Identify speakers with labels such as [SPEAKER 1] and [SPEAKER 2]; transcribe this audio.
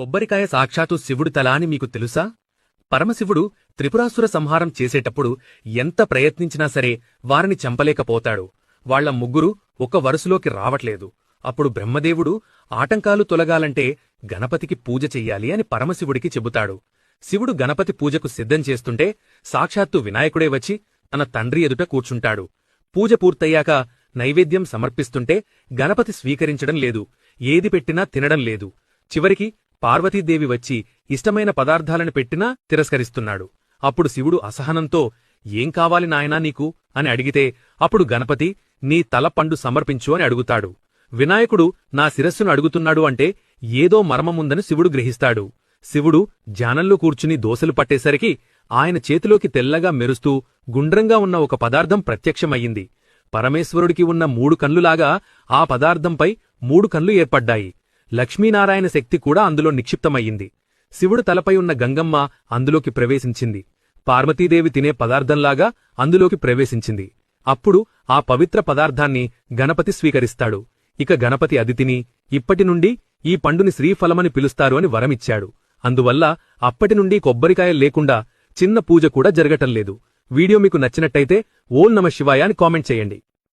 [SPEAKER 1] కొబ్బరికాయ సాక్షాత్తు శివుడి తల అని మీకు తెలుసా? పరమశివుడు త్రిపురాసుర సంహారం చేసేటప్పుడు ఎంత ప్రయత్నించినా సరే వారిని చంపలేకపోతాడు. వాళ్ల ముగ్గురు ఒక వరుసలోకి రావట్లేదు. అప్పుడు బ్రహ్మదేవుడు ఆటంకాలు తొలగాలంటే గణపతికి పూజ చెయ్యాలి అని పరమశివుడికి చెబుతాడు. శివుడు గణపతి పూజకు సిద్ధం చేస్తుంటే సాక్షాత్తు వినాయకుడే వచ్చి తన తండ్రి ఎదుట కూర్చుంటాడు. పూజ పూర్తయ్యాక నైవేద్యం సమర్పిస్తుంటే గణపతి స్వీకరించడం లేదు. ఏది పెట్టినా తినడం లేదు. చివరికి పార్వతీదేవి వచ్చి ఇష్టమైన పదార్థాలను పెట్టినా తిరస్కరిస్తున్నాడు. అప్పుడు శివుడు అసహనంతో ఏం కావాలి నాయనా నీకు అని అడిగితే అప్పుడు గణపతి నీ తల పండు సమర్పించు అని అడుగుతాడు. వినాయకుడు నా శిరస్సును అడుగుతున్నాడు అంటే ఏదో మర్మముందని శివుడు గ్రహిస్తాడు. శివుడు ధ్యానంలో కూర్చుని దోసలు పట్టేసరికి ఆయన చేతిలోకి తెల్లగా మెరుస్తూ గుండ్రంగా ఉన్న ఒక పదార్థం ప్రత్యక్షమయ్యింది. పరమేశ్వరుడికి ఉన్న 3 కన్నులాగా ఆ పదార్థంపై 3 కన్లు ఏర్పడ్డాయి. లక్ష్మీనారాయణ శక్తి కూడా అందులో నిక్షిప్తమయ్యింది. శివుడు తలపై ఉన్న గంగమ్మ అందులోకి ప్రవేశించింది. పార్వతీదేవి తినే పదార్థంలాగా అందులోకి ప్రవేశించింది. అప్పుడు ఆ పవిత్ర పదార్థాన్ని గణపతి స్వీకరిస్తాడు. ఇక గణపతి అది తిని ఇప్పటినుండి ఈ పండుని శ్రీఫలమని పిలుస్తారు అని వరమిచ్చాడు. అందువల్ల అప్పటినుండి కొబ్బరికాయ లేకుండా చిన్న పూజ కూడా జరగటంలేదు. వీడియో మీకు నచ్చినట్టయితే ఓం నమః శివాయ అని కామెంట్ చేయండి.